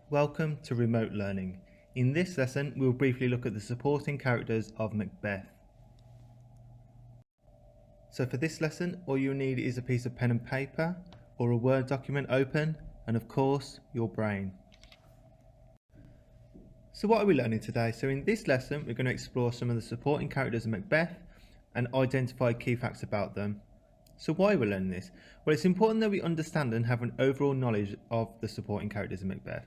Welcome to Remote Learning. In this lesson, we'll briefly look at the supporting characters of Macbeth. So for this lesson, all you'll need is a piece of pen and paper or a Word document open, and of course, your brain. So what are we learning today? So in this lesson, we're going to explore some of the supporting characters of Macbeth and identify key facts about them. So why are we learning this? Well, it's important that we understand and have an overall knowledge of the supporting characters of Macbeth,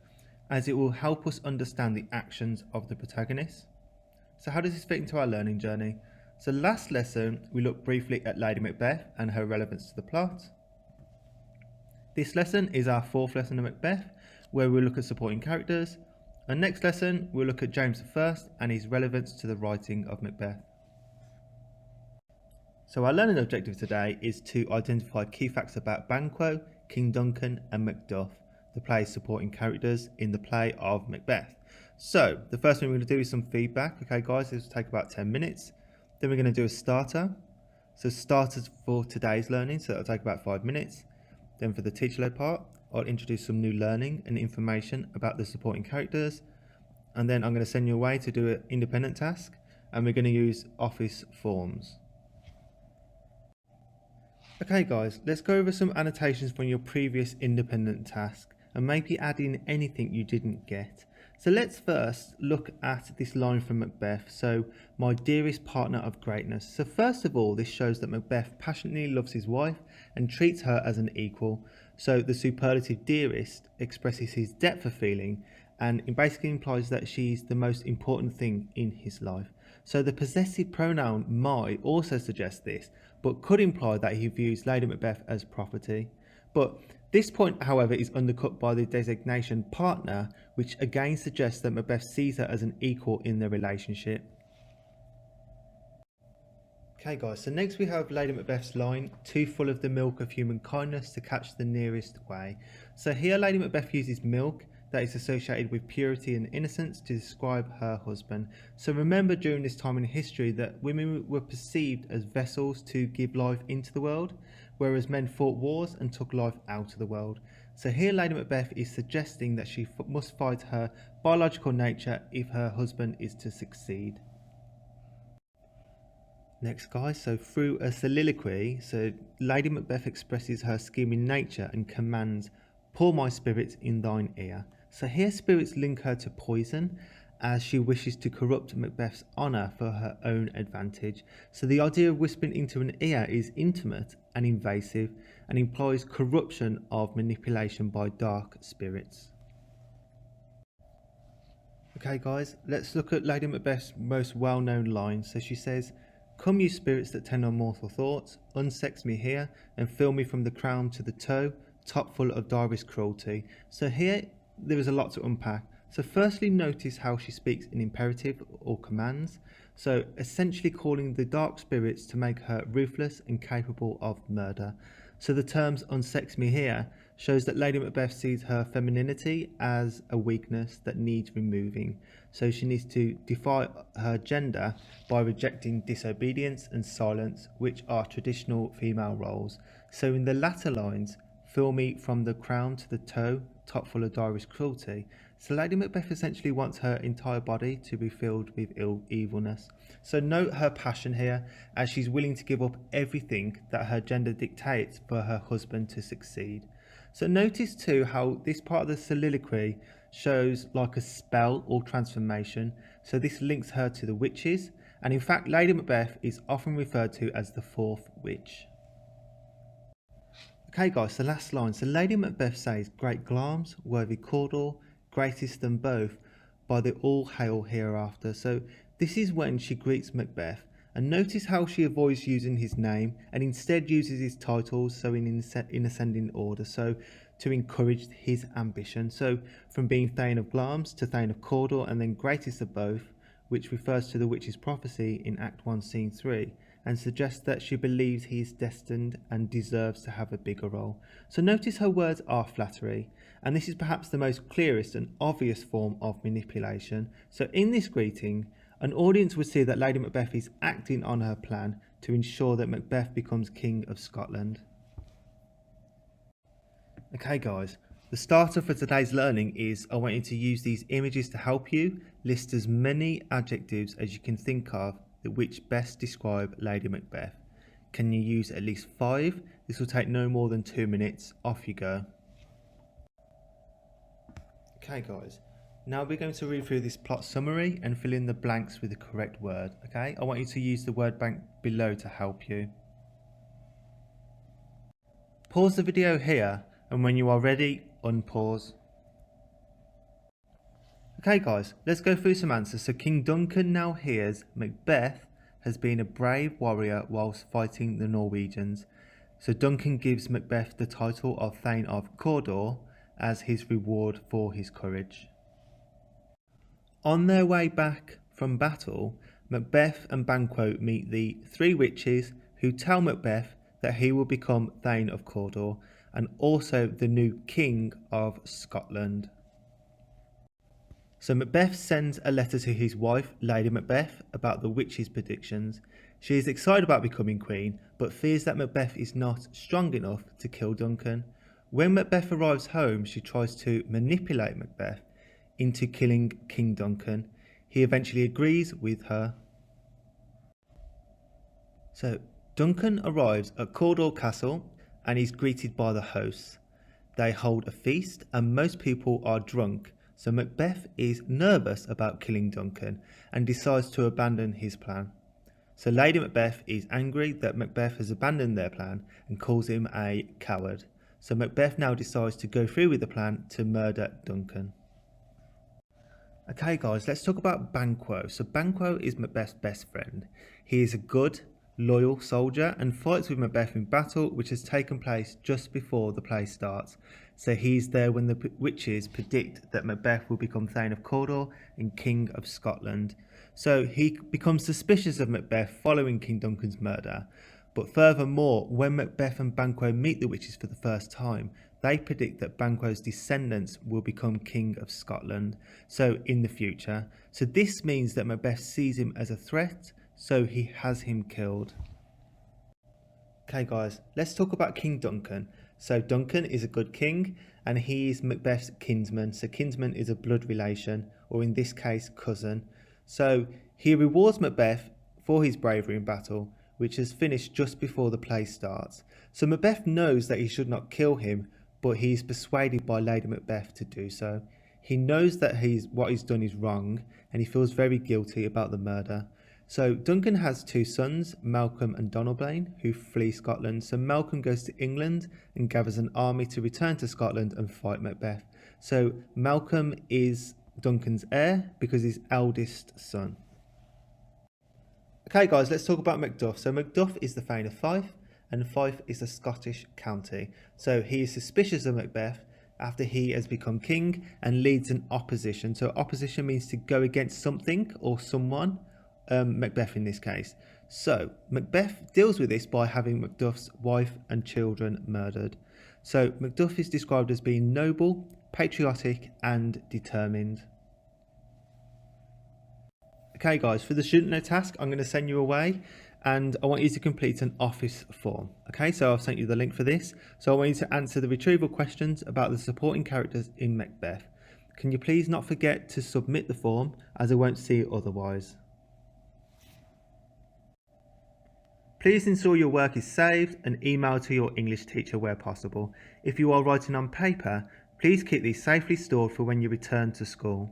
as it will help us understand the actions of the protagonist. So how does this fit into our learning journey? So last lesson, we looked briefly at Lady Macbeth and her relevance to the plot. This lesson is our fourth lesson of Macbeth, where we'll look at supporting characters. And next lesson, we'll look at James I and his relevance to the writing of Macbeth. So our learning objective today is to identify key facts about Banquo, King Duncan and Macduff, the play's supporting characters in the play of Macbeth. So the first thing we're going to do is some feedback. Okay guys, this will take about 10 minutes. Then we're going to do a starter. So starters for today's learning, so that'll take about 5 minutes. Then for the teacher-led part, I'll introduce some new learning and information about the supporting characters. And then I'm going to send you away to do an independent task, and we're going to use office forms. Okay guys, let's go over some annotations from your previous independent task and maybe add in anything you didn't get. So let's first look at this line from Macbeth. So, my dearest partner of greatness. So first of all, this shows that Macbeth passionately loves his wife and treats her as an equal. So the superlative dearest expresses his depth of feeling, and it basically implies that she's the most important thing in his life. So the possessive pronoun my also suggests this, but could imply that he views Lady Macbeth as property. But this point, however, is undercut by the designation partner, which again suggests that Macbeth sees her as an equal in their relationship. Okay guys, so next we have Lady Macbeth's line, too full of the milk of human kindness to catch the nearest way. So here Lady Macbeth uses milk that is associated with purity and innocence to describe her husband. So remember, during this time in history, that women were perceived as vessels to give life into the world, whereas men fought wars and took life out of the world. So here Lady Macbeth is suggesting that she must fight her biological nature if her husband is to succeed. Next guys, so through a soliloquy, so Lady Macbeth expresses her scheming nature and commands, pour my spirits in thine ear. So here spirits link her to poison, as she wishes to corrupt Macbeth's honour for her own advantage. So the idea of whispering into an ear is intimate and invasive, and implies corruption of manipulation by dark spirits. Okay guys, let's look at Lady Macbeth's most well-known line. So she says, come you spirits that tend on mortal thoughts, unsex me here, and fill me from the crown to the toe, top full of direst cruelty. So here there is a lot to unpack. So firstly, notice how she speaks in imperative or commands, so essentially calling the dark spirits to make her ruthless and capable of murder. So the terms unsex me here shows that Lady Macbeth sees her femininity as a weakness that needs removing. So she needs to defy her gender by rejecting disobedience and silence, which are traditional female roles. So in the latter lines, fill me from the crown to the toe, top full of direst cruelty. So Lady Macbeth essentially wants her entire body to be filled with evilness. So note her passion here, as she's willing to give up everything that her gender dictates for her husband to succeed. So notice too how this part of the soliloquy shows like a spell or transformation. So this links her to the witches, and in fact Lady Macbeth is often referred to as the fourth witch. Okay guys, the last line. So Lady Macbeth says, great Glamis, worthy Cawdor, greatest than both, by the all hail hereafter. So this is when she greets Macbeth, and notice how she avoids using his name and instead uses his titles, so in ascending order, so to encourage his ambition. So from being Thane of Glamis to Thane of Cawdor, and then greatest of both, which refers to the witch's prophecy in Act 1 Scene 3, and suggests that she believes he is destined and deserves to have a bigger role. So notice her words are flattery, and this is perhaps the most clearest and obvious form of manipulation. So in this greeting, an audience would see that Lady Macbeth is acting on her plan to ensure that Macbeth becomes King of Scotland. Okay guys, The starter for today's learning is I want you to use these images to help you list as many adjectives as you can think of which best describe Lady Macbeth. Can you use at least 5? This will take no more than 2 minutes. Off you go. Okay guys, now we're going to read through this plot summary and fill in the blanks with the correct word. Okay, I want you to use the word bank below to help you. Pause the video here, and when you are ready, unpause. Okay guys, let's go through some answers. So King Duncan now hears Macbeth has been a brave warrior whilst fighting the Norwegians. So Duncan gives Macbeth the title of Thane of Cawdor as his reward for his courage. On their way back from battle, Macbeth and Banquo meet the 3 witches who tell Macbeth that he will become Thane of Cawdor and also the new King of Scotland. So Macbeth sends a letter to his wife, Lady Macbeth, about the witches' predictions. She is excited about becoming queen, but fears that Macbeth is not strong enough to kill Duncan. When Macbeth arrives home, she tries to manipulate Macbeth into killing King Duncan. He eventually agrees with her. So Duncan arrives at Cawdor Castle and is greeted by the hosts. They hold a feast and most people are drunk. So Macbeth is nervous about killing Duncan and decides to abandon his plan. So Lady Macbeth is angry that Macbeth has abandoned their plan and calls him a coward. So Macbeth now decides to go through with the plan to murder Duncan. Okay guys, let's talk about Banquo. So Banquo is Macbeth's best friend. He is a good, loyal soldier and fights with Macbeth in battle, which has taken place just before the play starts. So he's there when the witches predict that Macbeth will become Thane of Cawdor and King of Scotland. So he becomes suspicious of Macbeth following King Duncan's murder. But furthermore, when Macbeth and Banquo meet the witches for the first time, they predict that Banquo's descendants will become King of Scotland, so in the future. So this means that Macbeth sees him as a threat, so he has him killed. Okay guys, let's talk about King Duncan. So Duncan is a good king and he is Macbeth's kinsman. So kinsman is a blood relation, or in this case cousin. So he rewards Macbeth for his bravery in battle, which has finished just before the play starts. So Macbeth knows that he should not kill him, but he is persuaded by Lady Macbeth to do so. He knows that what he's done is wrong and he feels very guilty about the murder. So Duncan has 2 sons, Malcolm and Donalbain, who flee Scotland. So Malcolm goes to England and gathers an army to return to Scotland and fight Macbeth. So Malcolm is Duncan's heir because he's eldest son. Okay guys, let's talk about Macduff. So Macduff is the Thane of Fife, and Fife is a Scottish county. So he is suspicious of Macbeth after he has become king and leads an opposition. So opposition means to go against something or someone. Macbeth in this case. So Macbeth deals with this by having Macduff's wife and children murdered. So Macduff is described as being noble, patriotic and determined. Okay guys, for the student note task, I'm going to send you away and I want you to complete an office form. Okay, so I've sent you the link for this. So I want you to answer the retrieval questions about the supporting characters in Macbeth. Can you please not forget to submit the form, as I won't see it otherwise. Please ensure your work is saved and emailed to your English teacher where possible. If you are writing on paper, please keep these safely stored for when you return to school.